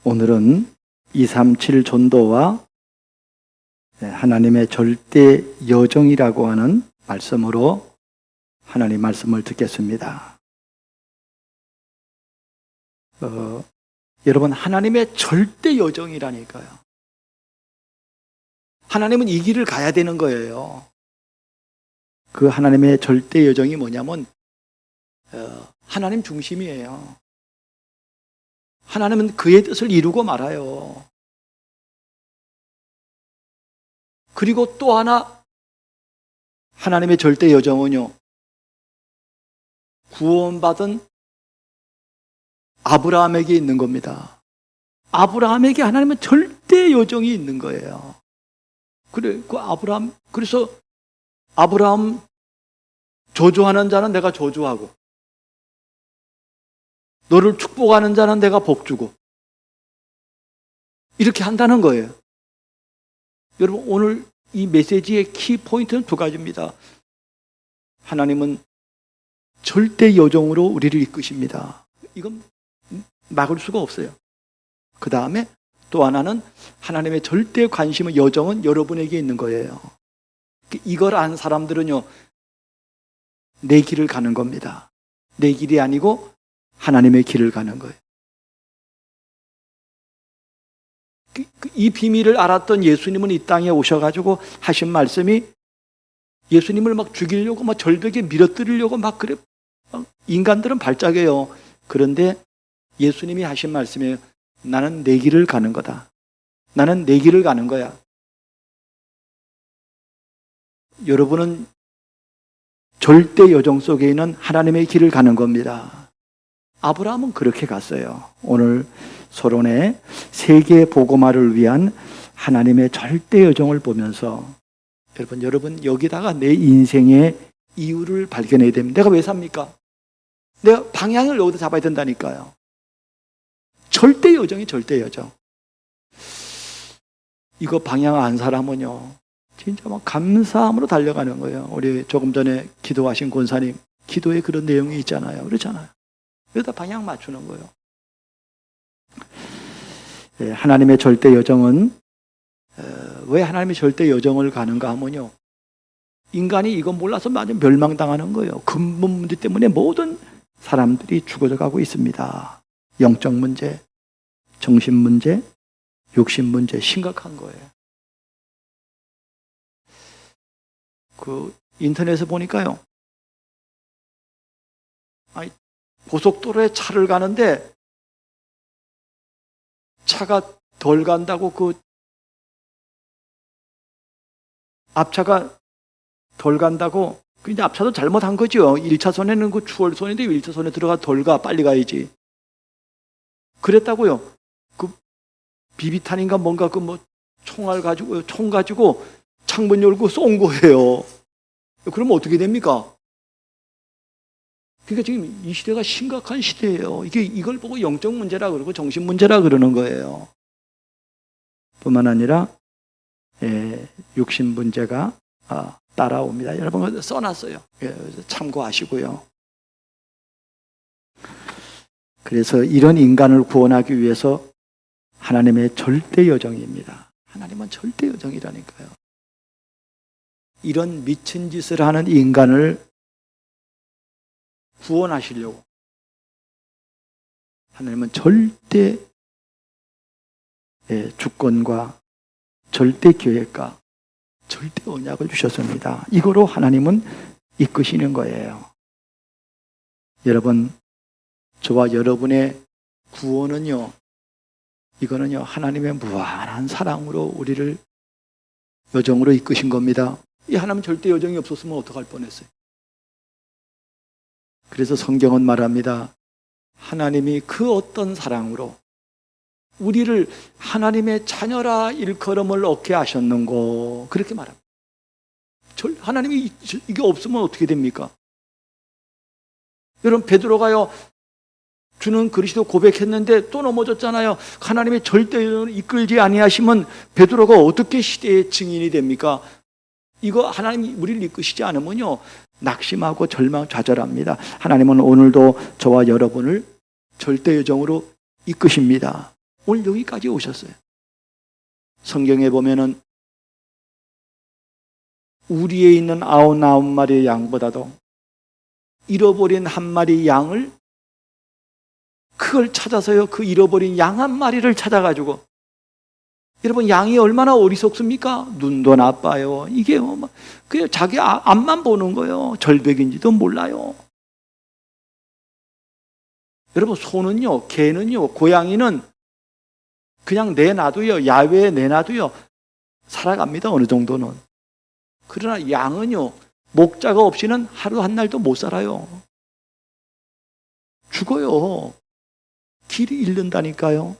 오늘은 237 전도와 하나님의 절대 여정이라고 하는 말씀으로 하나님 말씀을 듣겠습니다. 여러분, 하나님의 절대 여정이라니까요. 하나님은 이 길을 가야 되는 거예요. 그 하나님의 절대 여정이 뭐냐면 하나님 중심이에요. 하나님은 그의 뜻을 이루고 말아요. 그리고 또 하나 하나님의 절대 여정은요, 구원받은 아브라함에게 있는 겁니다. 아브라함에게 하나님은 절대 여정이 있는 거예요. 그래서 아브라함 저주하는 자는 내가 저주하고, 너를 축복하는 자는 내가 복주고, 이렇게 한다는 거예요. 여러분, 오늘 이 메시지의 키 포인트는 두 가지입니다. 하나님은 절대 여정으로 우리를 이끄십니다. 이건 막을 수가 없어요. 그 다음에 또 하나는 하나님의 절대 관심의 여정은 여러분에게 있는 거예요. 이걸 안 사람들은요, 내 길을 가는 겁니다. 내 길이 아니고 하나님의 길을 가는 거예요. 이 비밀을 알았던 예수님은 이 땅에 오셔가지고 하신 말씀이, 예수님을 막 죽이려고 막 절벽에 밀어뜨리려고 막 그래. 인간들은 발작해요. 그런데 예수님이 하신 말씀이에요. 나는 내 길을 가는 거다. 나는 내 길을 가는 거야. 여러분은 절대 여정 속에 있는 하나님의 길을 가는 겁니다. 아브라함은 그렇게 갔어요. 오늘 서론의 세계 복음화를 위한 하나님의 절대 여정을 보면서 여러분 여기다가 내 인생의 이유를 발견해야 됩니다. 내가 왜 삽니까? 내가 방향을 여기다 잡아야 된다니까요. 절대 여정이 절대 여정. 이거 방향 안 사람은요, 진짜 막 감사함으로 달려가는 거예요. 우리 조금 전에 기도하신 권사님 기도에 그런 내용이 있잖아요. 그렇잖아요. 여기다 방향 맞추는 거예요. 하나님의 절대 여정은 왜 하나님의 절대 여정을 가는가 하면요, 인간이 이거 몰라서 완전 멸망당하는 거예요. 근본 문제 때문에 모든 사람들이 죽어져 가고 있습니다. 영적 문제, 정신 문제, 육신 문제, 심각한 거예요. 그 인터넷에 보니까요, 고속도로에 차를 가는데 차가 덜 간다고, 그 앞차가 덜 간다고, 그 이제 앞차도 잘못한 거죠. 1차선에는 그 추월선인데 1차선에 들어가 덜 가, 빨리 가야지. 그랬다고요. 그 비비탄인가 뭔가 그 뭐 총 가지고 창문 열고 쏜 거예요. 그러면 어떻게 됩니까? 그러니까 지금 이 시대가 심각한 시대예요. 이걸 보고 영적 문제라 그러고 정신 문제라 그러는 거예요. 뿐만 아니라 육신 문제가 따라옵니다. 여러분 써놨어요. 참고하시고요. 그래서 이런 인간을 구원하기 위해서 하나님의 절대 여정입니다. 하나님은 절대 여정이라니까요. 이런 미친 짓을 하는 인간을 구원하시려고 하나님은 절대 주권과 절대 계획과 절대 언약을 주셨습니다. 이거로 하나님은 이끄시는 거예요. 여러분, 저와 여러분의 구원은요, 이거는요, 하나님의 무한한 사랑으로 우리를 여정으로 이끄신 겁니다. 이 하나님 절대 여정이 없었으면 어떡할 뻔했어요. 그래서 성경은 말합니다. 하나님이 그 어떤 사랑으로 우리를 하나님의 자녀라 일컬음을 얻게 하셨는고, 그렇게 말합니다. 하나님이 이게 없으면 어떻게 됩니까? 여러분, 베드로가요, 주는 그리스도 고백했는데 또 넘어졌잖아요. 하나님의 절대 여정을 이끌지 아니하시면 베드로가 어떻게 시대의 증인이 됩니까? 이거 하나님이 우리를 이끄시지 않으면요, 낙심하고 절망 좌절합니다. 하나님은 오늘도 저와 여러분을 절대 여정으로 이끄십니다. 오늘 여기까지 오셨어요. 성경에 보면은 우리에 있는 99마리의 양보다도 잃어버린 한 마리 양을, 그걸 찾아서요, 그 잃어버린 양 한 마리를 찾아가지고, 여러분, 양이 얼마나 어리석습니까? 눈도 나빠요. 이게 그냥 자기 앞만 보는 거예요. 절벽인지도 몰라요. 여러분, 소는요, 개는요, 고양이는 그냥 내놔도요, 야외에 내놔도요, 살아갑니다. 어느 정도는. 그러나 양은요, 목자가 없이는 하루 한 날도 못 살아요. 죽어요. 길을 잃는다니까요.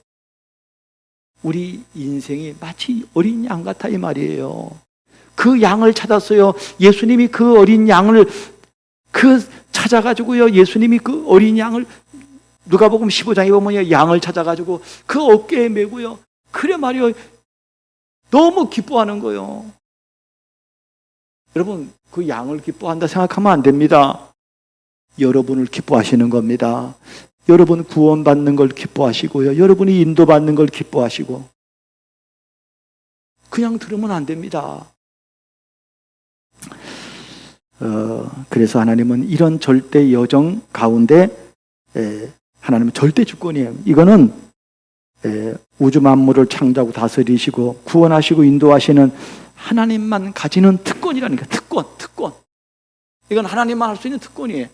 우리 인생이 마치 어린 양 같아, 이 말이에요. 그 양을 찾았어요. 예수님이 그 어린 양을 찾아가지고요, 예수님이 그 어린 양을, 누가복음 15장에 보면 양을 찾아가지고 그 어깨에 메고요, 그래 말이요, 너무 기뻐하는 거예요. 여러분, 그 양을 기뻐한다 생각하면 안 됩니다. 여러분을 기뻐하시는 겁니다. 여러분 구원받는 걸 기뻐하시고요, 여러분이 인도받는 걸 기뻐하시고, 그냥 들으면 안 됩니다. 그래서 하나님은 이런 절대 여정 가운데, 하나님은 절대 주권이에요. 이거는 우주 만물을 창조하고 다스리시고 구원하시고 인도하시는 하나님만 가지는 특권이라니까. 특권. 이건 하나님만 할 수 있는 특권이에요.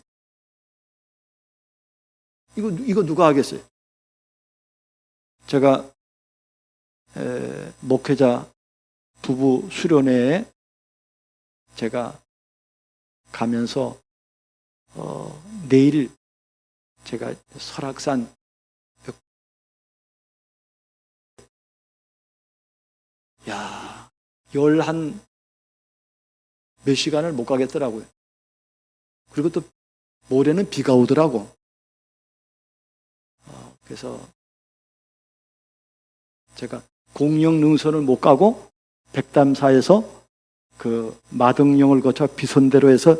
이거 누가 하겠어요? 제가 목회자 부부 수련회에 제가 가면서 내일 제가 설악산 열한 몇 시간을 못 가겠더라고요. 그리고 또 모레는 비가 오더라고. 그래서 제가 공영 능선을 못 가고 백담사에서 그 마등령을 거쳐 비선대로 해서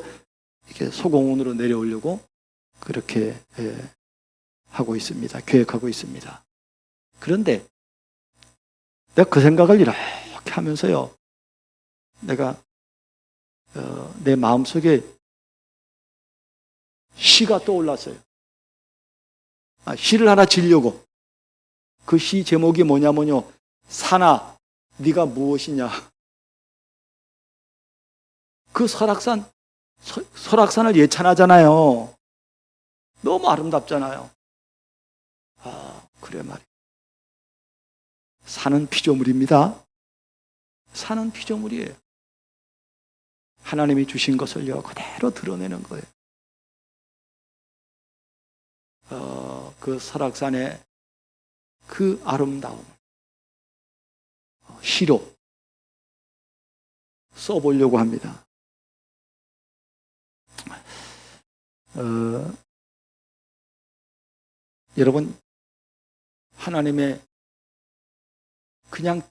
이렇게 소공원으로 내려오려고 그렇게 하고 있습니다. 계획하고 있습니다. 그런데 내가 그 생각을 이렇게 하면서요, 내가 내 마음속에 시가 떠올랐어요. 시를 하나 지으려고. 그 시 제목이 뭐냐면요, 산아 네가 무엇이냐. 그 설악산을 예찬하잖아요. 너무 아름답잖아요. 그래 말이에요. 산은 피조물입니다. 산은 피조물이에요. 하나님이 주신 것을요, 그대로 드러내는 거예요. 그 설악산의 그 아름다움을 시로 써보려고 합니다. 여러분, 하나님의 그냥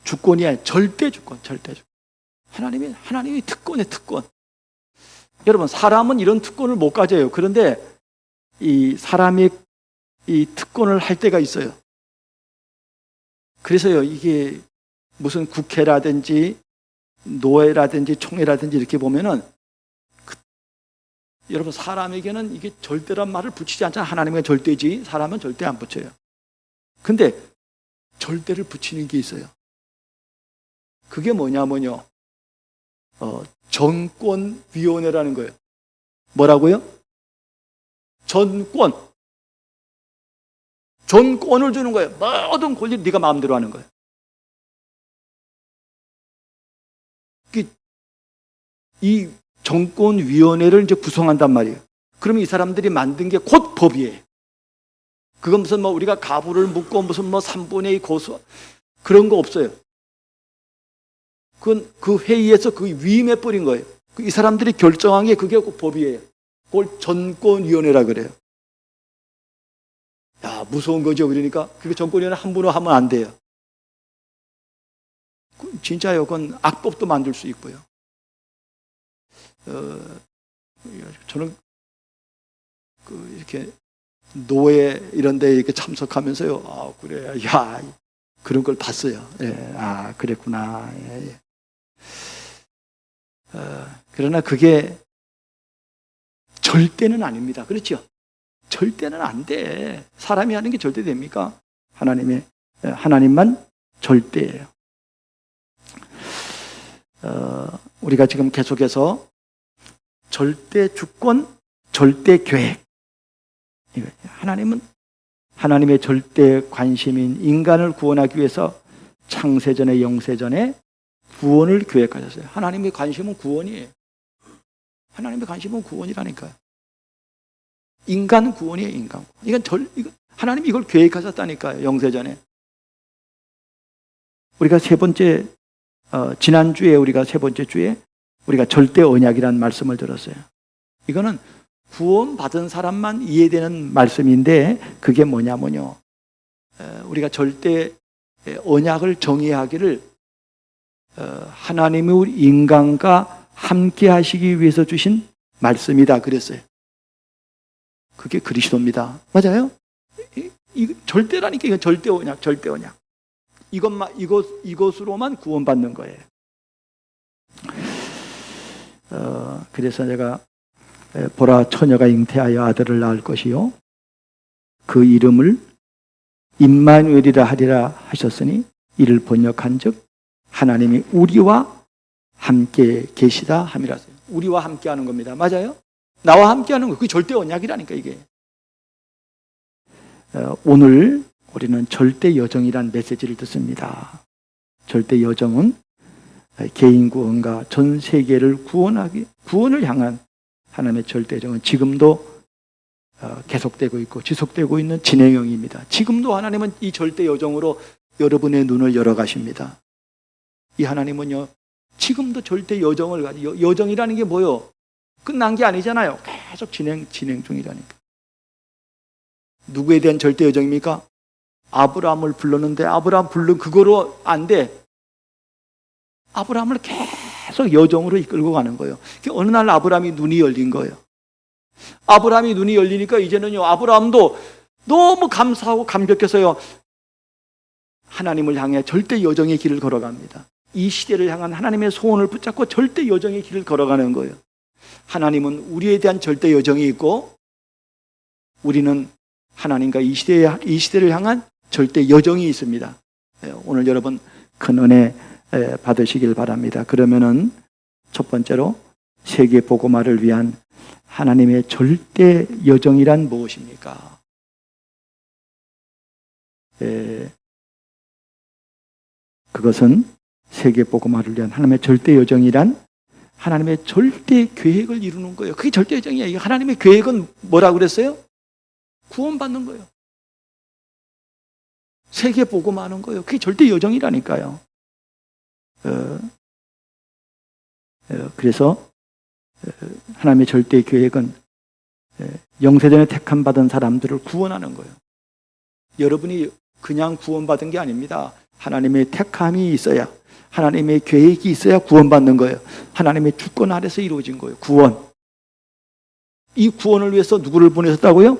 주권이 아니라 절대 주권. 하나님이 특권의 특권. 여러분, 사람은 이런 특권을 못 가져요. 그런데 이 사람이 이 특권을 할 때가 있어요. 그래서요, 이게 무슨 국회라든지 노회라든지 총회라든지 이렇게 보면은 여러분, 사람에게는 이게 절대란 말을 붙이지 않잖아요. 하나님은 절대지, 사람은 절대 안 붙여요. 근데 절대를 붙이는 게 있어요. 그게 뭐냐면요, 전권위원회라는 거예요. 뭐라고요? 전권을 주는 거예요. 모든 권리를 네가 마음대로 하는 거예요. 이 정권위원회를 이제 구성한단 말이에요. 그러면 이 사람들이 만든 게 곧 법이에요. 그건 무슨 우리가 가부를 묻고 무슨 3분의 2 고소, 그런 거 없어요. 그건 그 회의에서 그 위임해 버린 거예요. 이 사람들이 결정한 게 그게 꼭 법이에요. 그걸 전권위원회라 그래요. 무서운 거죠. 그러니까 그게 전권위원회 함부로 하면 안 돼요. 진짜요. 그건 악법도 만들 수 있고요. 저는 이렇게 노예 이런 데 이렇게 참석하면서요. 아, 그래. 야, 그런 걸 봤어요. 예. 아, 그랬구나. 예, 예. 그러나 그게 절대는 아닙니다. 그렇죠? 절대는 안 돼. 사람이 하는 게 절대 됩니까? 하나님만 절대예요. 우리가 지금 계속해서 절대 주권, 절대 계획. 하나님은 하나님의 절대 관심인 인간을 구원하기 위해서 창세전에 영세전에 구원을 계획하셨어요. 하나님의 관심은 구원이에요. 하나님의 관심은 구원이라니까요. 인간 구원이에요, 인간. 하나님이 이걸 계획하셨다니까요, 영세전에. 우리가 지난주에 우리가 세 번째 주에 우리가 절대 언약이라는 말씀을 들었어요. 이거는 구원받은 사람만 이해되는 말씀인데 그게 뭐냐면요. 우리가 절대 언약을 정의하기를 하나님이 우리 인간과 함께 하시기 위해서 주신 말씀이다 그랬어요. 그게 그리스도입니다. 맞아요? 이 절대라니까 이건 절대 언약, 절대 언약. 이것으로만 구원받는 거예요. 그래서 내가 보라 처녀가 잉태하여 아들을 낳을 것이요 그 이름을 임마누엘이라 하리라 하셨으니 이를 번역한즉 하나님이 우리와 함께 계시다 함이라. 우리와 함께 하는 겁니다. 맞아요? 나와 함께 하는 거. 그게 절대 언약이라니까 이게. 오늘 우리는 절대 여정이란 메시지를 듣습니다. 절대 여정은 개인 구원과 전 세계를 구원을 향한 하나님의 절대 여정은 지금도 계속되고 있고 지속되고 있는 진행형입니다. 지금도 하나님은 이 절대 여정으로 여러분의 눈을 열어 가십니다. 이 하나님은요, 지금도 절대 여정을 가지고, 여정이라는 게 뭐요? 끝난 게 아니잖아요. 계속 진행 중이라니까. 누구에 대한 절대 여정입니까? 아브라함을 불렀는데 아브라함 부른 그거로 안 돼. 아브라함을 계속 여정으로 이끌고 가는 거예요. 어느 날 아브라함이 눈이 열린 거예요. 아브라함이 눈이 열리니까 이제는요, 아브라함도 너무 감사하고 감격해서요, 하나님을 향해 절대 여정의 길을 걸어갑니다. 이 시대를 향한 하나님의 소원을 붙잡고 절대 여정의 길을 걸어가는 거예요. 하나님은 우리에 대한 절대 여정이 있고 우리는 하나님과 이 시대를 향한 절대 여정이 있습니다. 오늘 여러분 큰 은혜 받으시길 바랍니다. 그러면은 첫 번째로 세계 복음화를 위한 하나님의 절대 여정이란 무엇입니까? 그것은 세계 복음화를 위한 하나님의 절대 여정이란 하나님의 절대 계획을 이루는 거예요. 그게 절대 여정이에요. 하나님의 계획은 뭐라고 그랬어요? 구원받는 거예요. 세계 복음화하는 거예요. 그게 절대 여정이라니까요. 그래서 하나님의 절대 계획은 영세전에 택함 받은 사람들을 구원하는 거예요. 여러분이 그냥 구원받은 게 아닙니다. 하나님의 택함이 있어야, 하나님의 계획이 있어야 구원받는 거예요. 하나님의 주권 아래서 이루어진 거예요. 구원. 이 구원을 위해서 누구를 보내셨다고요?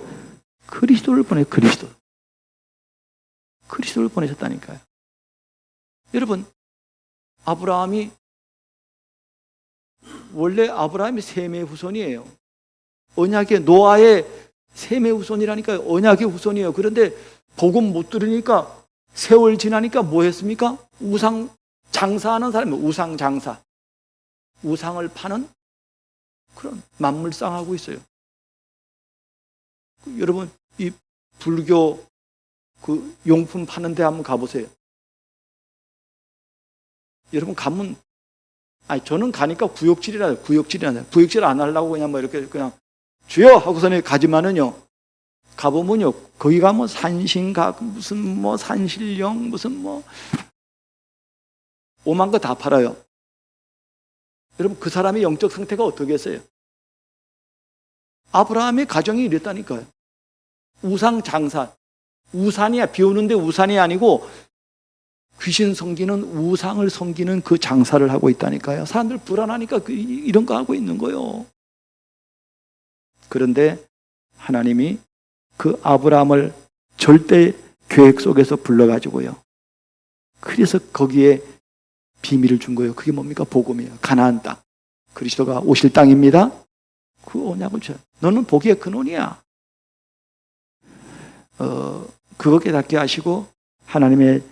그리스도를 그리스도를 보내셨다니까요. 여러분, 원래 아브라함이 셈의 후손이에요. 언약의 노아의 셈의 후손이라니까요. 언약의 후손이에요. 그런데 복음 못 들으니까 세월 지나니까 뭐 했습니까? 우상 장사하는 사람이 우상 장사. 우상을 파는 그런 만물상하고 있어요. 여러분, 이 불교 그 용품 파는 데 한번 가보세요. 여러분 가면, 저는 가니까 구역질이 안 하려고 그냥 뭐 이렇게 그냥 주여 하고서는 가지만은요, 가보면요, 거기 가면 산신각, 무슨 뭐 산신령, 무슨 뭐 오만 거 다 팔아요. 여러분, 그 사람의 영적 상태가 어떻겠어요? 아브라함의 가정이 이랬다니까요. 우상 장사. 우산이야. 비 오는데 우산이 아니고 귀신 섬기는, 우상을 섬기는 그 장사를 하고 있다니까요. 사람들 불안하니까 이런 거 하고 있는 거예요. 그런데 하나님이 그 아브라함을 절대 계획 속에서 불러가지고요. 그래서 거기에 비밀을 준 거예요. 그게 뭡니까? 복음이에요. 가나안 땅. 그리스도가 오실 땅입니다. 그 언약을 줘. 너는 복의 근원이야. 그거 깨닫게 하시고 하나님의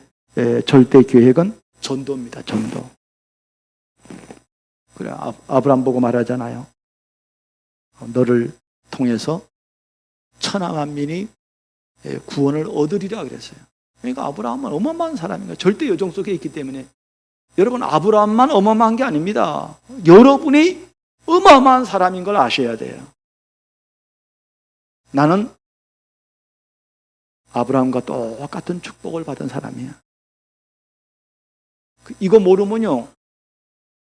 절대 계획은 전도입니다. 전도. 그래 아브라함 보고 말하잖아요. 너를 통해서 천하 만민이 구원을 얻으리라 그랬어요. 그러니까 아브라함은 어마어마한 사람인가 절대 여정 속에 있기 때문에 여러분 아브라함만 어마어마한 게 아닙니다. 여러분이 어마어마한 사람인 걸 아셔야 돼요. 나는 아브라함과 똑같은 축복을 받은 사람이야. 이거 모르면요.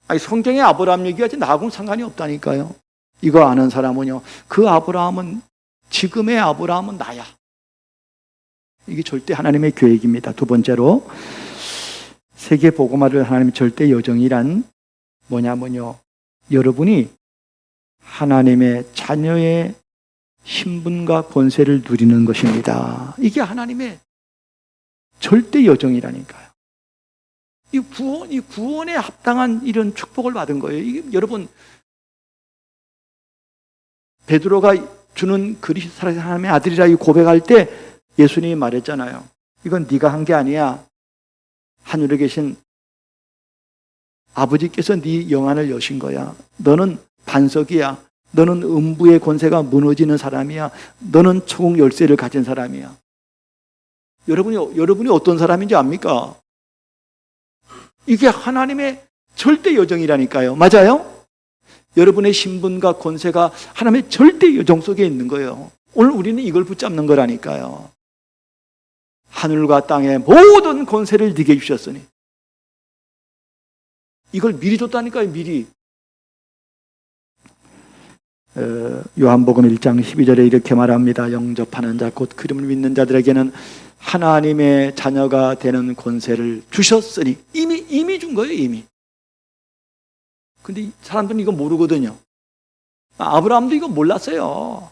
아니 성경에 아브라함 얘기하지 나하고는 상관이 없다니까요. 이거 아는 사람은요. 그 아브라함은 지금의 아브라함은 나야. 이게 절대 하나님의 계획입니다. 두 번째로 세계 복음화를 하나님의 절대 여정이란 뭐냐면요. 여러분이 하나님의 자녀의 신분과 권세를 누리는 것입니다. 이게 하나님의 절대 여정이라니까요. 이 구원에 합당한 이런 축복을 받은 거예요. 이게 여러분 베드로가 주는 그리스도 하나님의 아들이라 고백할 때 예수님이 말했잖아요. 이건 네가 한 게 아니야. 하늘에 계신 아버지께서 네 영안을 여신 거야. 너는 반석이야. 너는 음부의 권세가 무너지는 사람이야. 너는 초국 열쇠를 가진 사람이야. 여러분이 어떤 사람인지 압니까? 이게 하나님의 절대 여정이라니까요. 맞아요? 여러분의 신분과 권세가 하나님의 절대 여정 속에 있는 거예요. 오늘 우리는 이걸 붙잡는 거라니까요. 하늘과 땅의 모든 권세를 네게 주셨으니 이걸 미리 줬다니까요. 미리. 요한복음 1장 12절에 이렇게 말합니다. 영접하는 자 곧 그름을 믿는 자들에게는 하나님의 자녀가 되는 권세를 주셨으니 이미 준 거예요. 이미. 근데 사람들은 이거 모르거든요. 아브라함도 이거 몰랐어요.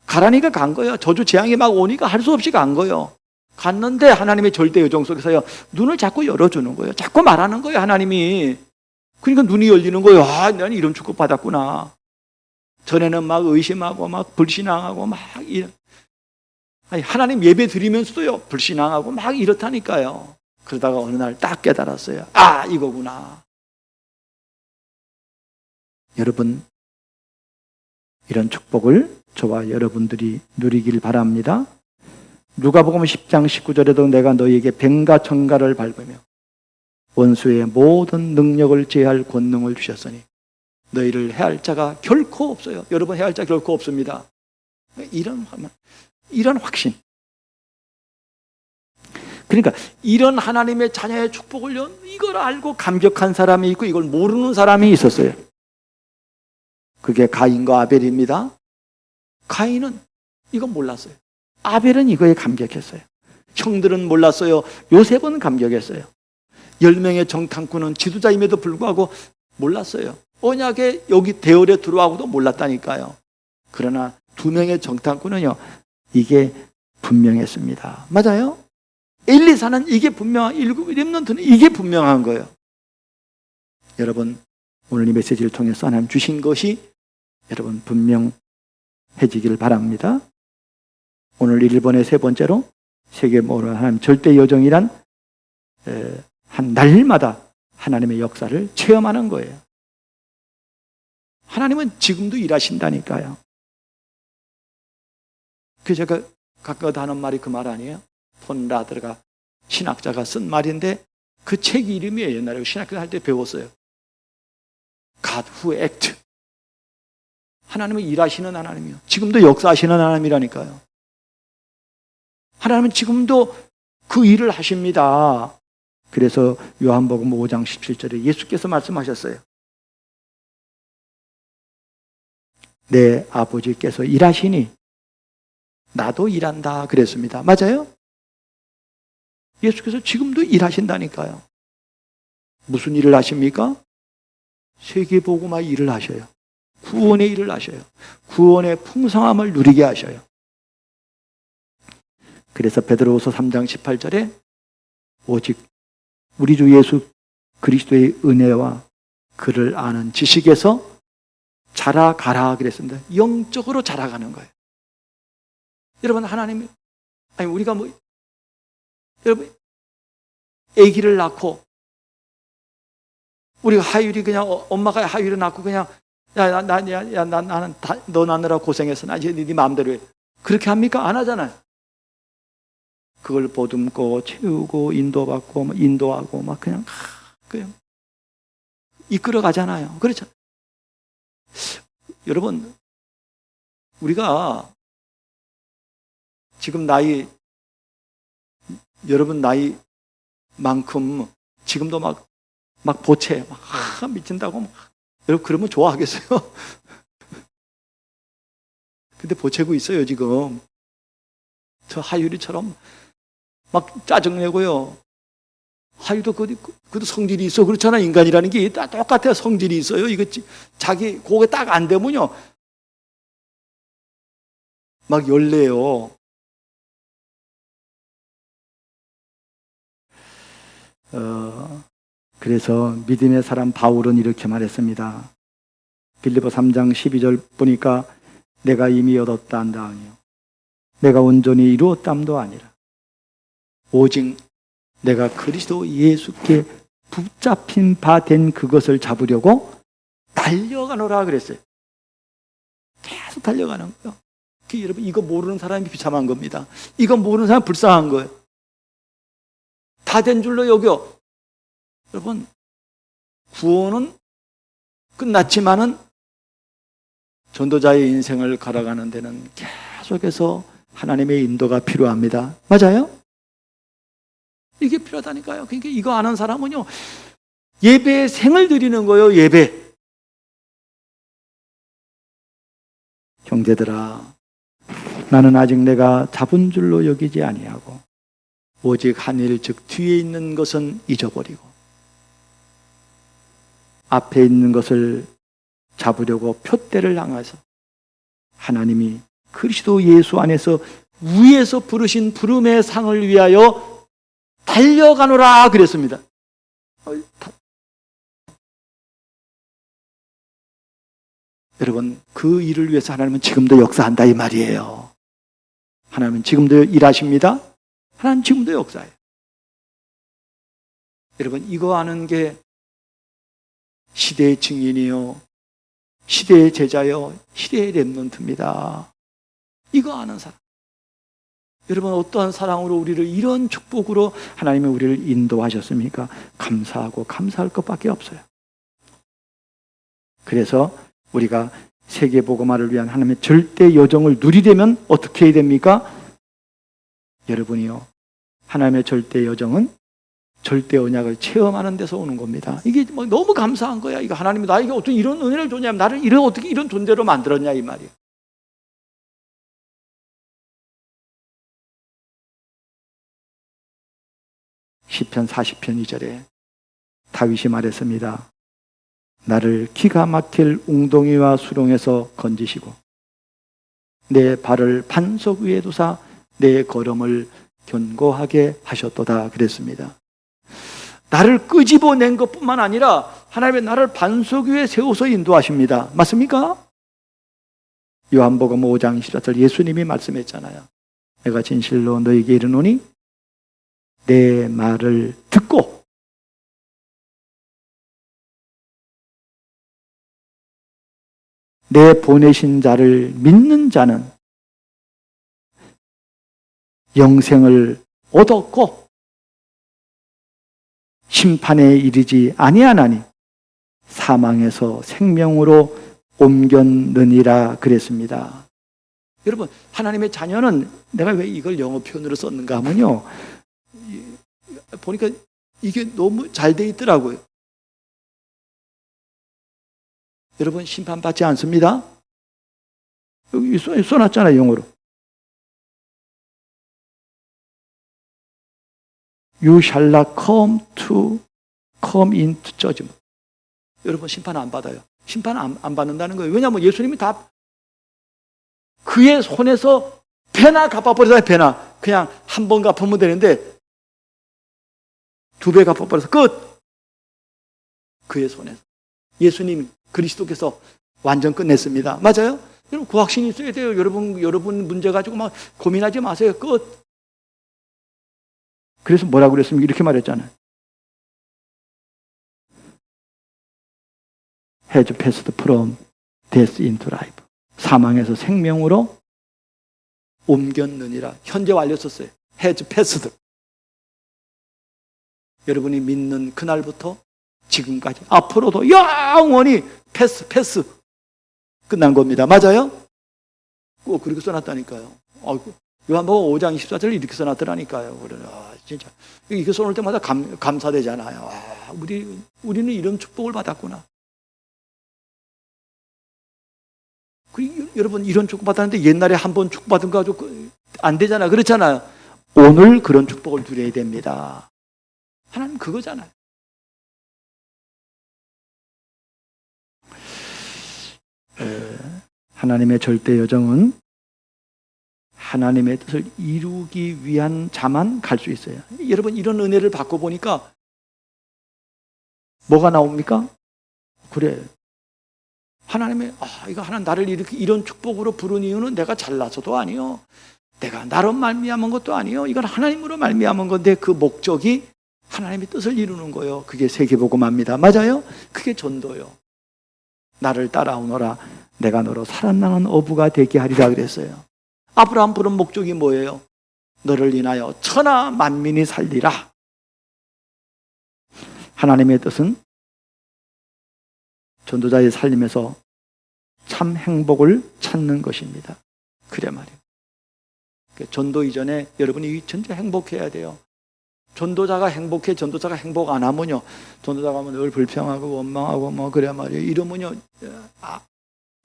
가라니까 간 거예요. 저주 재앙이 막 오니까 할 수 없이 간 거예요. 갔는데 하나님의 절대 여정 속에서요. 눈을 자꾸 열어주는 거예요. 자꾸 말하는 거예요. 하나님이. 그러니까 눈이 열리는 거예요. 아, 나는 이런 축복 받았구나. 전에는 막 의심하고 막 불신앙하고 막 아니, 하나님 예배 드리면서도요. 불신앙하고 막 이렇다니까요. 그러다가 어느 날 딱 깨달았어요. 아, 이거구나. 여러분 이런 축복을 저와 여러분들이 누리길 바랍니다. 누가복음 10장 19절에도 내가 너희에게 뱀과 청가를 밟으며 원수의 모든 능력을 제할 권능을 주셨으니 너희를 해할 자가 결코 없어요. 여러분 해할 자 결코 없습니다. 이런 확신. 그러니까 이런 하나님의 자녀의 축복을요. 이걸 알고 감격한 사람이 있고 이걸 모르는 사람이 있었어요. 그게 가인과 아벨입니다. 가인은 이건 몰랐어요. 아벨은 이거에 감격했어요. 형들은 몰랐어요. 요셉은 감격했어요. 10명의 정탐꾼은 지도자임에도 불구하고 몰랐어요. 언약에 여기 대열에 들어와고도 몰랐다니까요. 그러나 2명의 정탐꾼은요. 이게 분명했습니다. 맞아요? 엘리사는 이게 분명한, 일곱 렘넌트는 이게 분명한 거예요. 여러분 오늘 이 메시지를 통해서 하나님 주신 것이 여러분 분명해지기를 바랍니다. 오늘 1번의 세 번째로 세계 모든 하나님 절대 여정이란 한 날마다 하나님의 역사를 체험하는 거예요. 하나님은 지금도 일하신다니까요. 그래서 제가 가끔 하는 말이 그 말 아니에요? 폰 라드가 신학자가 쓴 말인데 그 책 이름이에요. 옛날에 신학교 할 때 배웠어요. God who act. 하나님은 일하시는 하나님이요. 지금도 역사하시는 하나님이라니까요. 하나님은 지금도 그 일을 하십니다. 그래서 요한복음 5장 17절에 예수께서 말씀하셨어요. 내 아버지께서 일하시니 나도 일한다 그랬습니다. 맞아요? 예수께서 지금도 일하신다니까요. 무슨 일을 하십니까? 세계복음화 일을 하셔요. 구원의 일을 하셔요. 구원의 풍성함을 누리게 하셔요. 그래서 베드로후서 3장 18절에 오직 우리 주 예수 그리스도의 은혜와 그를 아는 지식에서 자라가라 그랬습니다. 영적으로 자라가는 거예요. 여러분, 하나님, 아니 우리가 여러분 아기를 낳고 우리가 하율이 그냥 엄마가 하율을 낳고 그냥 나는 너 낳느라 고생했어. 나 이제 네 마음대로 해. 그렇게 합니까? 안 하잖아요. 그걸 보듬고 채우고 인도받고 인도하고 막 그냥 이끌어 가잖아요. 그렇죠? 여러분, 우리가 지금 여러분 나이만큼 지금도 막 보채 미친다고 여러분 그러면 좋아하겠어요? 근데 보채고 있어요 지금. 저 하율이처럼 막 짜증내고요. 하율도 그도 성질이 있어. 그렇잖아. 인간이라는 게 똑같아요. 성질이 있어요. 이거 자기 고개 딱 안 되면요 막 열내요. 그래서 믿음의 사람 바울은 이렇게 말했습니다. 빌립보 3장 12절 보니까 내가 이미 얻었다 한다 하니요 내가 온전히 이루었담도 아니라 오직 내가 그리스도 예수께 붙잡힌 바 된 그것을 잡으려고 달려가노라 그랬어요. 계속 달려가는 거예요. 여러분, 이거 모르는 사람이 비참한 겁니다. 이거 모르는 사람이 불쌍한 거예요. 다 된 줄로 여겨. 여러분, 구원은 끝났지만은 전도자의 인생을 걸어가는 데는 계속해서 하나님의 인도가 필요합니다. 맞아요? 이게 필요하다니까요. 그러니까 이거 아는 사람은요, 예배에 생을 드리는 거예요, 예배. 형제들아, 나는 아직 내가 잡은 줄로 여기지 아니하고 오직 한 일, 즉 뒤에 있는 것은 잊어버리고 앞에 있는 것을 잡으려고 표대를 향해서 하나님이 그리스도 예수 안에서 위에서 부르신 부름의 상을 위하여 달려가노라 그랬습니다. 여러분, 그 일을 위해서 하나님은 지금도 역사한다 이 말이에요. 하나님은 지금도 일하십니다. 하나님 지금도 역사해요. 여러분, 이거 아는 게 시대의 증인이요, 시대의 제자요, 시대의 렘넌트입니다. 이거 아는 사람. 여러분, 어떠한 사랑으로 우리를 이런 축복으로 하나님이 우리를 인도하셨습니까? 감사하고 감사할 것밖에 없어요. 그래서 우리가 세계복음화를 위한 하나님의 절대 여정을 누리려면 어떻게 해야 됩니까? 여러분이요, 하나님의 절대 여정은 절대 언약을 체험하는 데서 오는 겁니다. 이게 너무 감사한 거야. 이거 하나님이 나에게 어떻게 이런 은혜를 줬냐, 나를 어떻게 이런 존재로 만들었냐 이 말이에요. 시편 40편 2절에 다윗이 말했습니다. 나를 기가 막힐 웅덩이와 수렁에서 건지시고 내 발을 반석 위에 두사 내 걸음을 견고하게 하셨도다 그랬습니다. 나를 끄집어낸 것뿐만 아니라 하나님의 나를 반석 위에 세워서 인도하십니다. 맞습니까? 요한복음 5장 24절 예수님이 말씀했잖아요. 내가 진실로 너에게 이르노니 내 말을 듣고 내 보내신 자를 믿는 자는 영생을 얻었고 심판에 이르지 아니하나니 사망에서 생명으로 옮겼느니라 그랬습니다. 여러분, 하나님의 자녀는 내가 왜 이걸 영어 표현으로 썼는가 하면요, 보니까 이게 너무 잘 돼 있더라고요. 여러분, 심판받지 않습니다. 여기 써놨잖아요, 영어로. You shall not come into judgment. 여러분, 심판 안 받아요. 심판 안 받는다는 거예요. 왜냐하면 예수님이 다 그의 손에서 배나 갚아버리다, 배나. 그냥 한 번 갚으면 되는데 2배 갚아버려서 끝. 그의 손에서 예수님 그리스도께서 완전 끝냈습니다. 맞아요? 여러분 그 확신이 있어야 돼요. 여러분 문제 가지고 막 고민하지 마세요. 끝. 그래서 뭐라고 그랬습니까? 이렇게 말했잖아요. Has passed from death into life. 사망에서 생명으로 옮겼느니라. 현재 완료 썼어요. Has passed. 여러분이 믿는 그날부터 지금까지 앞으로도 영원히 패스 끝난 겁니다. 맞아요? 꼭 그렇게 써놨다니까요. 요한복음 5장 24절 이렇게 써놨더라니까요. 그래, 진짜 이거 써놓을 때마다 감사되잖아요. 우리는 이런 축복을 받았구나. 여러분 이런 축복 받았는데 옛날에 한 번 축복 받은 거 가지고 안 되잖아. 그렇잖아요. 오늘 그런 축복을 누려야 됩니다. 하나님 그거잖아요. 하나님의 절대 여정은 하나님의 뜻을 이루기 위한 자만 갈 수 있어요. 여러분 이런 은혜를 받고 보니까 뭐가 나옵니까? 그래. 하나님의 이거 하나님 나를 이렇게 이런 축복으로 부른 이유는 내가 잘나서도 아니요. 내가 나로 말미암은 것도 아니요. 이건 하나님으로 말미암은 건데 그 목적이 하나님의 뜻을 이루는 거예요. 그게 세계복음화입니다. 맞아요? 그게 전도요. 나를 따라오너라. 내가 너로 살아나는 어부가 되게 하리라 그랬어요. 아브라함 부른 목적이 뭐예요? 너를 인하여 천하 만민이 살리라. 하나님의 뜻은 전도자의 살림에서 참 행복을 찾는 것입니다. 그래 말이에요. 전도 이전에 여러분이 전체 행복해야 돼요. 전도자가 행복해, 전도자가 행복 안 하면요, 전도자가 하면 늘 불평하고 원망하고 뭐 그래 말이에요. 이러면요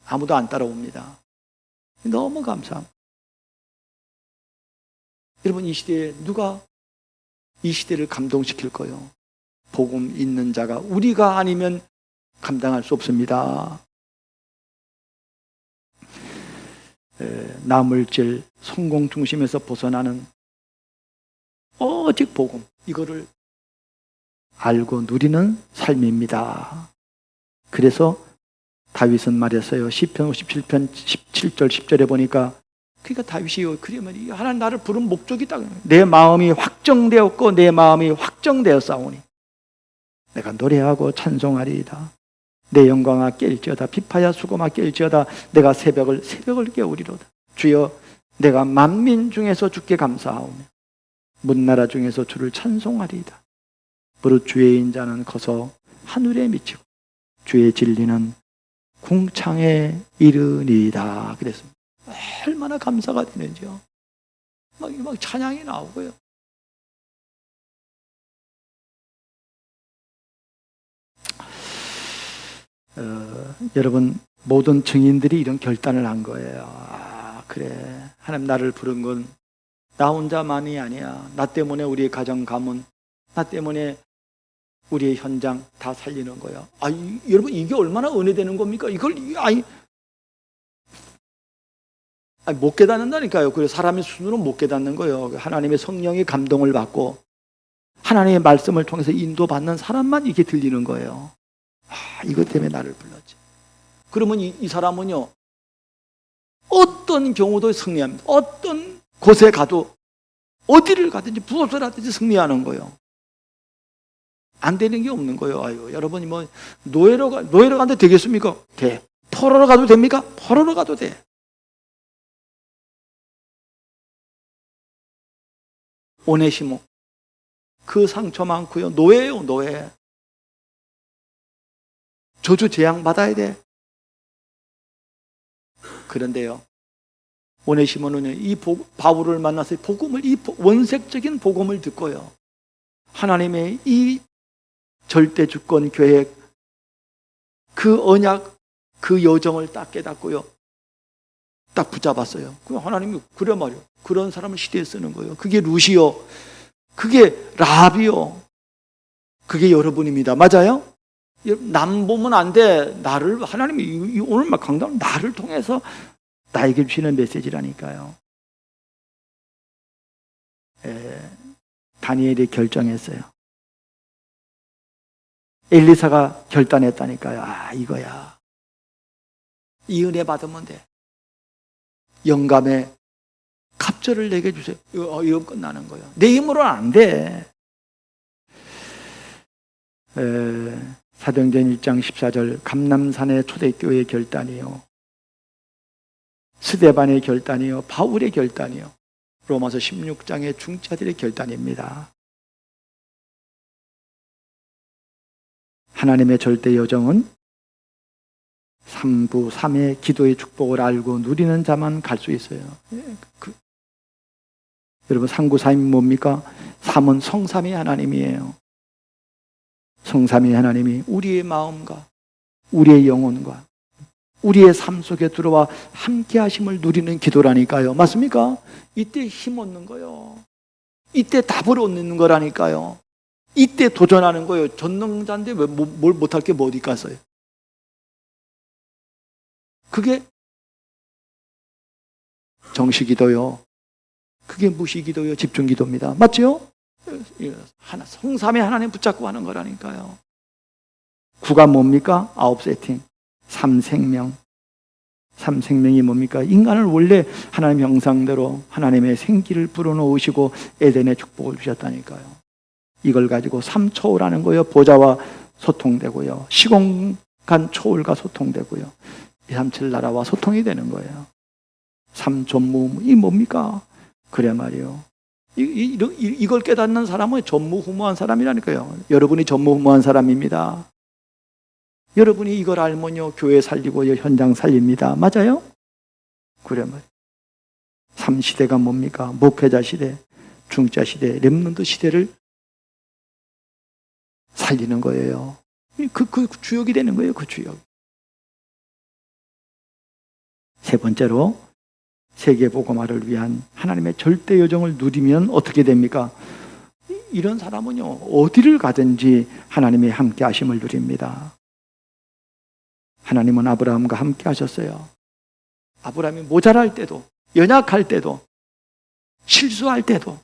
아무도 안 따라옵니다. 너무 감사합니다. 여러분 이 시대에 누가 이 시대를 감동시킬 거예요? 복음 있는 자가 우리가 아니면 감당할 수 없습니다. 나물질 성공 중심에서 벗어나는 오직 복음, 이거를 알고 누리는 삶입니다. 그래서 다윗은 말했어요. 시편 57편 17절 10절에 보니까 그러니까 다윗이요, 그러면 하나님 나를 부른 목적이 딱 내 마음이 확정되었고 내 마음이 확정되었사오니 내가 노래하고 찬송하리이다. 내 영광아 깰지어다. 비파야 수고마 깰지어다. 내가 새벽을 깨우리로다. 주여 내가 만민 중에서 주께 감사하오며 문나라 중에서 주를 찬송하리이다. 무릇 주의 인자는 커서 하늘에 미치고 주의 진리는 궁창에 이르니이다. 그랬습니다. 얼마나 감사가 되는지요. 막 찬양이 나오고요. 여러분 모든 증인들이 이런 결단을 한 거예요. 그래, 하나님 나를 부른 건 나 혼자만이 아니야. 나 때문에 우리의 가정 가문, 나 때문에 우리의 현장 다 살리는 거야. 여러분 이게 얼마나 은혜되는 겁니까? 이걸 못 깨닫는다니까요. 그래서 사람의 수준으로 못 깨닫는 거예요. 하나님의 성령의 감동을 받고 하나님의 말씀을 통해서 인도받는 사람만 이게 들리는 거예요. 이것 때문에 나를 불렀지. 그러면 이 사람은요, 어떤 경우도 승리합니다. 어떤 곳에 가도 어디를 가든지 무엇을 하든지 승리하는 거예요. 안 되는 게 없는 거예요. 여러분이 뭐 노예로 가도 되겠습니까? 돼. 포로로 가도 됩니까? 포로로 가도 돼. 오네시모 그 상처 많고요. 노예예요, 노예. 저주 재앙 받아야 돼. 그런데요, 오네시모는 이 바울을 만나서 복음을, 이 원색적인 복음을 듣고요, 하나님의 이 절대 주권 계획, 그 언약, 그 여정을 딱 깨닫고요, 딱 붙잡았어요. 하나님이 그래 말이요, 그런 사람을 시대에 쓰는 거예요. 그게 루시오, 그게 라비오, 그게 여러분입니다. 맞아요? 남 보면 안 돼. 나를, 하나님이 오늘 막 강단, 나를 통해서 나에게 주시는 메시지라니까요. 다니엘이 결정했어요. 엘리사가 결단했다니까요. 아, 이거야. 이 은혜 받으면 돼. 영감에 갑절을 내게 주세요. 이거 끝나는 거예요. 내 힘으로는 안 돼. 사도행전 1장 14절 감람산의 초대교회의 결단이요, 스데반의 결단이요, 바울의 결단이요, 로마서 16장의 중자들의 결단입니다. 하나님의 절대 여정은 3부 3의 기도의 축복을 알고 누리는 자만 갈 수 있어요. 여러분, 3구 3이 뭡니까? 3은 성삼위 하나님이에요. 성삼위 하나님이 우리의 마음과 우리의 영혼과 우리의 삶 속에 들어와 함께 하심을 누리는 기도라니까요. 맞습니까? 이때 힘 얻는 거예요. 이때 답을 얻는 거라니까요. 이때 도전하는 거예요. 전능자인데 왜 뭘 못할 게 뭐 어디 갔어요? 그게 정시기도요. 그게 무시기도요. 집중기도입니다. 맞죠? 성삼위 하나님 붙잡고 하는 거라니까요. 9가 뭡니까? 9 세팅. 3생명. 3생명이 뭡니까? 인간을 원래 하나님 형상대로 하나님의 생기를 불어넣으시고 에덴의 축복을 주셨다니까요. 이걸 가지고 3초월하는 거예요. 보좌와 소통되고요, 시공간 초월과 소통되고요, 237 나라와 소통이 되는 거예요. 3전무, 이 뭡니까? 그래 말이요. 이걸 깨닫는 사람은 전무후무한 사람이라니까요. 여러분이 전무후무한 사람입니다. 여러분이 이걸 알면요, 교회 살리고 현장 살립니다. 맞아요? 그래 말이요. 3시대가 뭡니까? 목회자 시대, 중자 시대, 렘넌트 시대를 살리는 거예요. 그 주역이 되는 거예요. 그 주역. 세 번째로, 세계복음화를 위한 하나님의 절대 여정을 누리면 어떻게 됩니까? 이런 사람은요, 어디를 가든지 하나님의 함께 하심을 누립니다. 하나님은 아브라함과 함께 하셨어요. 아브라함이 모자랄 때도, 연약할 때도, 실수할 때도,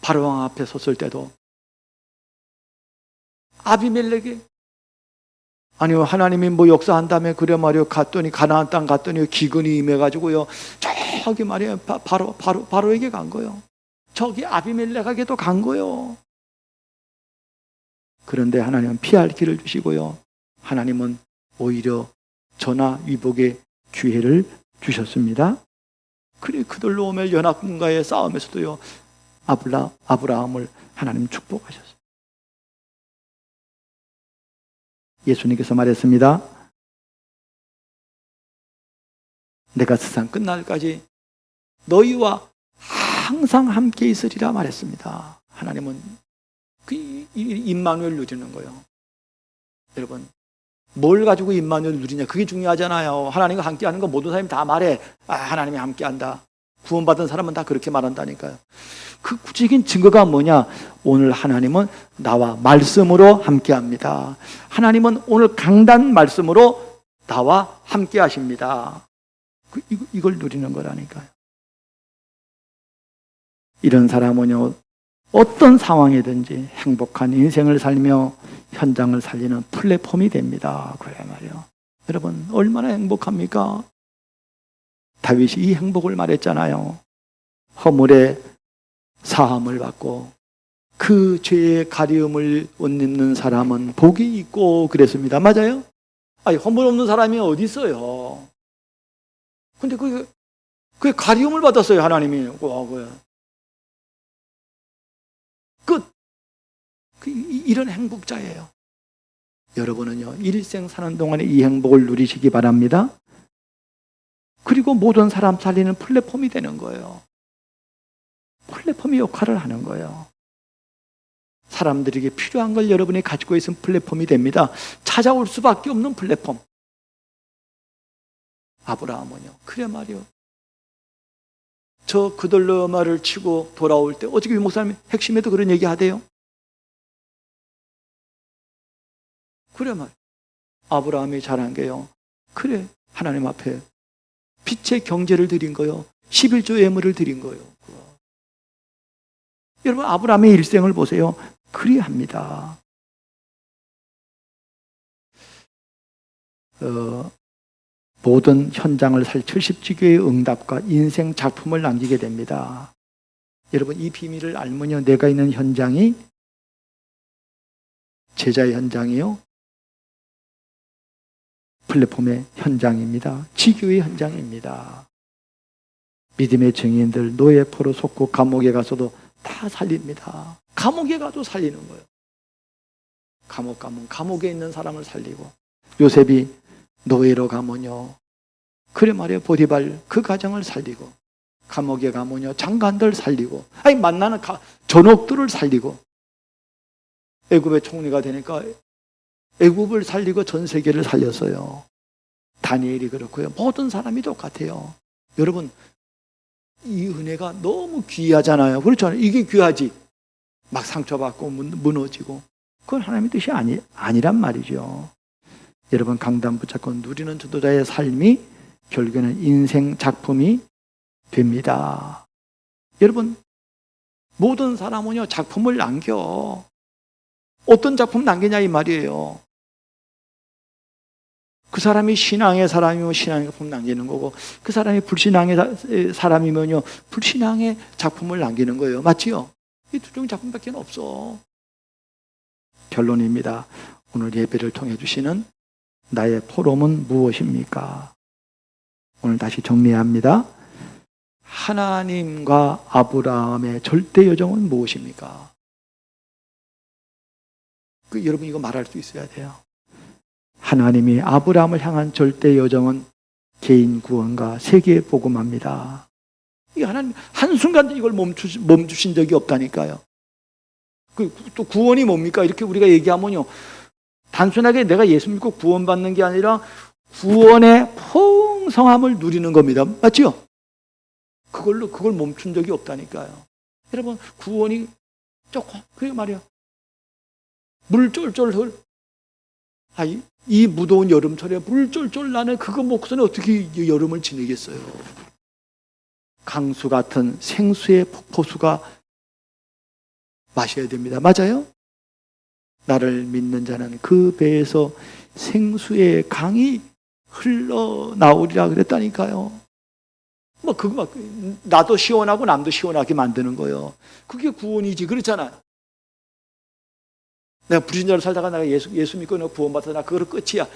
바로왕 앞에 섰을 때도, 아비멜렉이 아니요, 하나님이 뭐 역사한다며 그래 말이요, 갔더니 가나안 땅 갔더니 기근이 임해가지고요, 저기 말이에요, 바로에게 간 거예요. 저기 아비멜렉에게도 간 거예요. 그런데 하나님은 피할 길을 주시고요, 하나님은 오히려 전하 위복의 기회를 주셨습니다. 그래, 그들로 오면 연합군과의 싸움에서도요, 아브라함을 하나님 축복하셨어요. 예수님께서 말했습니다. 내가 세상 끝날까지 너희와 항상 함께 있으리라 말했습니다. 하나님은 그 임마누엘 누리는 거예요. 여러분, 뭘 가지고 임마누엘 누리냐, 그게 중요하잖아요. 하나님과 함께 하는 거 모든 사람이 다 말해. 아, 하나님이 함께 한다. 구원받은 사람은 다 그렇게 말한다니까요. 그 구체적인 증거가 뭐냐? 오늘 하나님은 나와 말씀으로 함께 합니다. 하나님은 오늘 강단 말씀으로 나와 함께 하십니다. 이걸 누리는 거라니까요. 이런 사람은요, 어떤 상황이든지 행복한 인생을 살며 현장을 살리는 플랫폼이 됩니다. 그래 말이요. 여러분, 얼마나 행복합니까? 다윗이 이 행복을 말했잖아요. 허물의 사함을 받고 그 죄의 가리움을 옷 입는 사람은 복이 있고 그랬습니다. 맞아요? 아니, 허물 없는 사람이 어디 있어요? 근데 그게 가리움을 받았어요, 하나님이. 와, 끝. 이런 행복자예요. 여러분은요, 일생 사는 동안에 이 행복을 누리시기 바랍니다. 그리고 모든 사람 살리는 플랫폼이 되는 거예요. 플랫폼의 역할을 하는 거예요. 사람들에게 필요한 걸 여러분이 가지고 있으면 플랫폼이 됩니다. 찾아올 수밖에 없는 플랫폼. 아브라함은요, 그래 말이요, 저 그돌로마를 치고 돌아올 때, 어저께 유 목사님 핵심에도 그런 얘기 하대요. 그래 말, 아브라함이 잘한 게요, 그래 하나님 앞에 빛의 경제를 드린 거요, 11조 예물을 드린 거요. 여러분 아브라함의 일생을 보세요. 그리합니다. 모든 현장을 살 70지교의 응답과 인생 작품을 남기게 됩니다. 여러분 이 비밀을 알면요, 내가 있는 현장이 제자의 현장이요, 플랫폼의 현장입니다. 지교의 현장입니다. 믿음의 증인들 노예 포로 속고 감옥에 가서도 다 살립니다. 감옥에 가도 살리는 거예요. 감옥 가면 감옥에 있는 사람을 살리고, 요셉이 노예로 가면요, 그래 말이에요, 보디발 그 가정을 살리고, 감옥에 가면요 장관들 살리고, 아니 만나는 전옥들을 살리고, 애굽의 총리가 되니까 애굽을 살리고 전 세계를 살렸어요. 다니엘이 그렇고요. 모든 사람이 똑같아요. 여러분 이 은혜가 너무 귀하잖아요. 그렇잖아요. 이게 귀하지. 막 상처받고 무너지고, 그건 하나님의 뜻이 아니란 말이죠. 여러분 강단 붙잡고 누리는 전도자의 삶이 결국에는 인생 작품이 됩니다. 여러분 모든 사람은요 작품을 남겨. 어떤 작품 남기냐 이 말이에요. 그 사람이 신앙의 사람이면 신앙의 작품 남기는 거고, 그 사람이 불신앙의 사람이면요 불신앙의 작품을 남기는 거예요. 맞지요? 이 두 종의 작품밖에 없어. 결론입니다. 오늘 예배를 통해 주시는 나의 포럼은 무엇입니까? 오늘 다시 정리합니다. 하나님과 아브라함의 절대 여정은 무엇입니까? 여러분 이거 말할 수 있어야 돼요. 하나님이 아브라함을 향한 절대 여정은 개인 구원과 세계 복음화입니다. 이 하나님 한순간도 이걸 멈추신 적이 없다니까요. 또 구원이 뭡니까? 이렇게 우리가 얘기하면요, 단순하게 내가 예수 믿고 구원받는 게 아니라 구원의 풍성함을 누리는 겁니다. 맞죠? 그걸 멈춘 적이 없다니까요. 여러분 구원이 조금 그게 말이야, 물 쫄쫄 흘. 이 무더운 여름철에 물 쫄쫄 나는 그거 먹고서는 어떻게 여름을 지내겠어요? 강수 같은 생수의 폭포수가 마셔야 됩니다. 맞아요? 나를 믿는 자는 그 배에서 생수의 강이 흘러나오리라 그랬다니까요. 나도 시원하고 남도 시원하게 만드는 거예요. 그게 구원이지. 그렇잖아요. 내가 불신자로 살다가 내가 예수 믿고 내가 구원받아서 나 그거로 끝이야.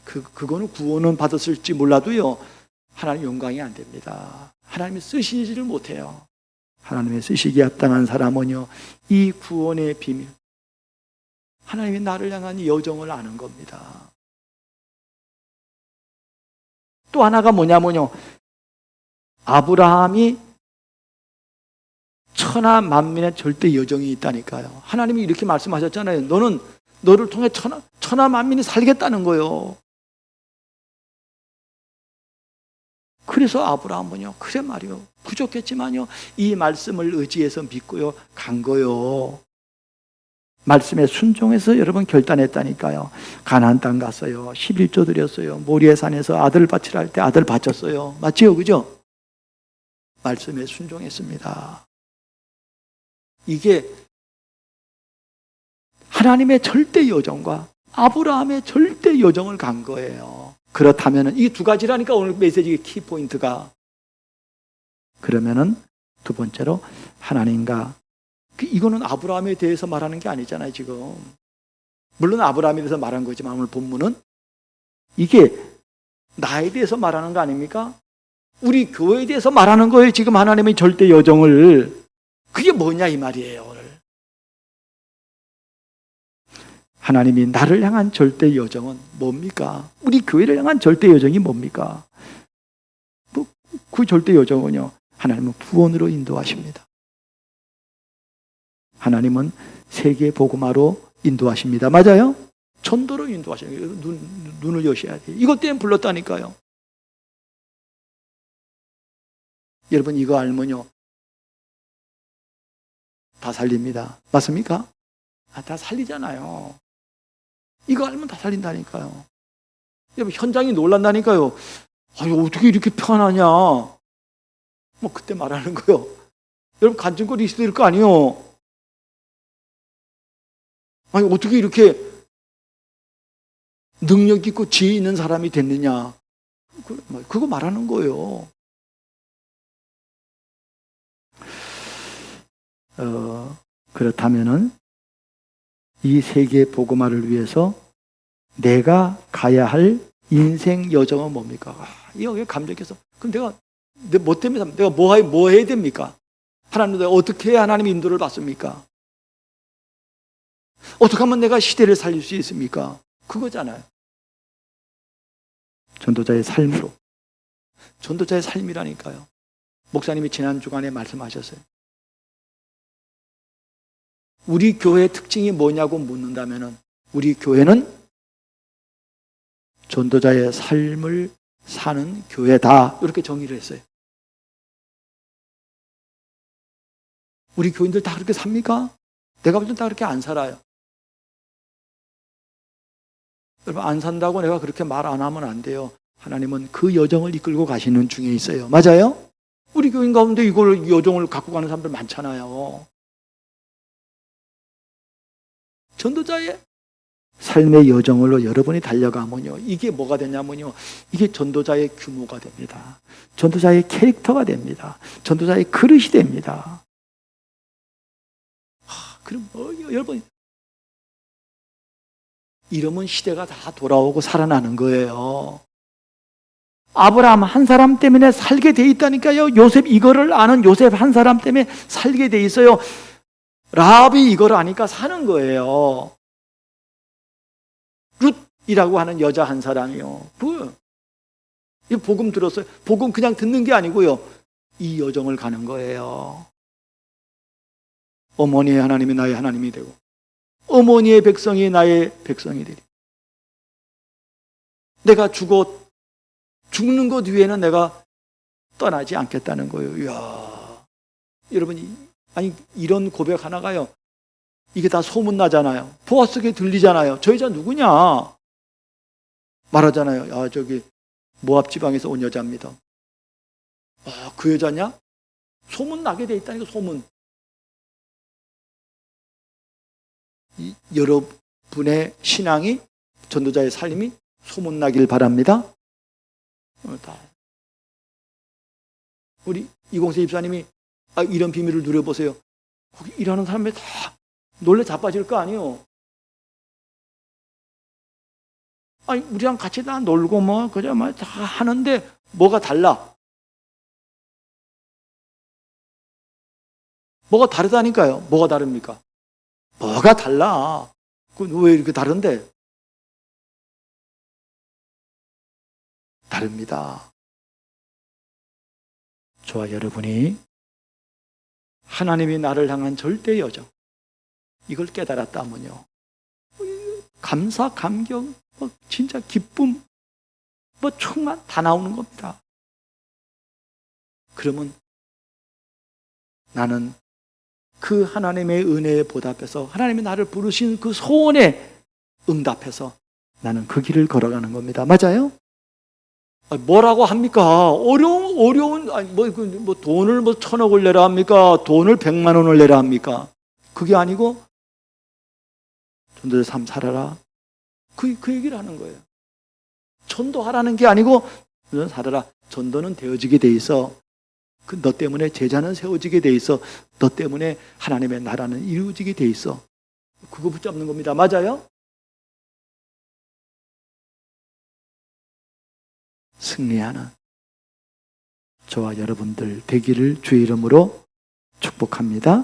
그거는 구원은 받았을지 몰라도요, 하나님 영광이 안 됩니다. 하나님이 쓰시지를 못해요. 하나님의 쓰시기에 합당한 사람은요, 이 구원의 비밀, 하나님이 나를 향한 이 여정을 아는 겁니다. 또 하나가 뭐냐면요, 아브라함이 천하 만민의 절대 여정이 있다니까요. 하나님이 이렇게 말씀하셨잖아요. 너를 통해 천하 만민이 살겠다는 거예요. 그래서 아브라함은요, 그래 말이요, 부족했지만요 이 말씀을 의지해서 믿고요 간 거요. 말씀에 순종해서 여러분 결단했다니까요. 가나안 땅 갔어요. 11조 드렸어요. 모리아 산에서 아들 바치라 할 때 아들 바쳤어요. 맞지요? 그죠? 말씀에 순종했습니다. 이게 하나님의 절대 여정과 아브라함의 절대 여정을 간 거예요. 그렇다면 이 두 가지라니까 오늘 메시지의 키포인트가. 그러면은 두 번째로 하나님과, 이거는 아브라함에 대해서 말하는 게 아니잖아요 지금. 물론 아브라함에 대해서 말한 거지만 오늘 본문은 이게 나에 대해서 말하는 거 아닙니까? 우리 교회에 대해서 말하는 거예요 지금. 하나님의 절대 여정을. 그게 뭐냐 이 말이에요 오늘. 하나님이 나를 향한 절대 여정은 뭡니까? 우리 교회를 향한 절대 여정이 뭡니까? 그 절대 여정은요, 하나님은 구원으로 인도하십니다. 하나님은 세계 복음화로 인도하십니다. 맞아요? 전도로 인도하십니다. 눈을 여셔야 돼요. 이것 때문에 불렀다니까요. 여러분 이거 알면요 다 살립니다. 맞습니까? 다 살리잖아요. 이거 알면 다 살린다니까요. 여러분 현장이 놀란다니까요. 어떻게 이렇게 편하냐. 그때 말하는 거요. 여러분 간증거리 있어야 될 거 아니에요? 아니 어떻게 이렇게 능력 있고 지혜 있는 사람이 됐느냐? 그거 말하는 거예요. 그렇다면은 이 세계 복음화를 위해서 내가 가야 할 인생 여정은 뭡니까? 이거 감격해서 그럼 내가 뭐 때문에 내가 뭐 해야 됩니까? 하나님 어떻게 해야 하나님 인도를 받습니까? 어떻게 하면 내가 시대를 살릴 수 있습니까? 그거잖아요. 전도자의 삶으로. 전도자의 삶이라니까요. 목사님이 지난 주간에 말씀하셨어요. 우리 교회의 특징이 뭐냐고 묻는다면은 우리 교회는 전도자의 삶을 사는 교회다. 이렇게 정의를 했어요. 우리 교인들 다 그렇게 삽니까? 내가 볼 땐 다 그렇게 안 살아요. 여러분 안 산다고 내가 그렇게 말 안 하면 안 돼요. 하나님은 그 여정을 이끌고 가시는 중에 있어요. 맞아요? 우리 교인 가운데 이걸 여정을 갖고 가는 사람들 많잖아요. 전도자의 삶의 여정으로 여러분이 달려가면요. 이게 뭐가 되냐면요. 이게 전도자의 규모가 됩니다. 전도자의 캐릭터가 됩니다. 전도자의 그릇이 됩니다. 그럼 여러분 이러면 시대가 다 돌아오고 살아나는 거예요. 아브라함 한 사람 때문에 살게 돼 있다니까요. 요셉 이거를 아는 요셉 한 사람 때문에 살게 돼 있어요. 라합이 이걸 아니까 사는 거예요. 룻이라고 하는 여자 한 사람이요. 이 복음 들었어요. 복음 그냥 듣는 게 아니고요. 이 여정을 가는 거예요. 어머니의 하나님이 나의 하나님이 되고 어머니의 백성이 나의 백성이 되리. 내가 죽는 것 위에는 내가 떠나지 않겠다는 거예요. 이야, 여러분, 아니 이런 고백 하나가요. 이게 다 소문나잖아요. 보아스에게 들리잖아요. 저 여자 누구냐? 말하잖아요. 아, 저기 모압 지방에서 온 여자입니다. 아, 그 여자냐? 소문나게 돼 있다니까, 소문. 여러분의 신앙이, 전도자의 삶이 소문나길 바랍니다. 우리 이공세 집사님이 이런 비밀을 누려보세요. 거기 일하는 사람이 다 놀래 자빠질 거 아니에요. 아니 우리랑 같이 다 놀고 뭐 그저 뭐 다 하는데 뭐가 달라? 뭐가 다르다니까요. 뭐가 다릅니까? 뭐가 달라? 왜 이렇게 다른데? 다릅니다. 저와 여러분이 하나님이 나를 향한 절대 여정, 이걸 깨달았다면요, 감사, 감격, 진짜 기쁨, 충만 다 나오는 겁니다. 그러면 나는 그 하나님의 은혜에 보답해서 하나님이 나를 부르신 그 소원에 응답해서 나는 그 길을 걸어가는 겁니다. 맞아요? 뭐라고 합니까? 어려운, 돈을 1,000억을 내라 합니까? 돈을 100만 원을 내라 합니까? 그게 아니고, 전도의 삶 살아라. 그 얘기를 하는 거예요. 전도하라는 게 아니고, 전도는 살아라. 전도는 되어지게 돼 있어. 너 때문에 제자는 세워지게 돼 있어. 너 때문에 하나님의 나라는 이루어지게 돼 있어. 그거 붙잡는 겁니다. 맞아요? 승리하는 저와 여러분들 되기를 주의 이름으로 축복합니다.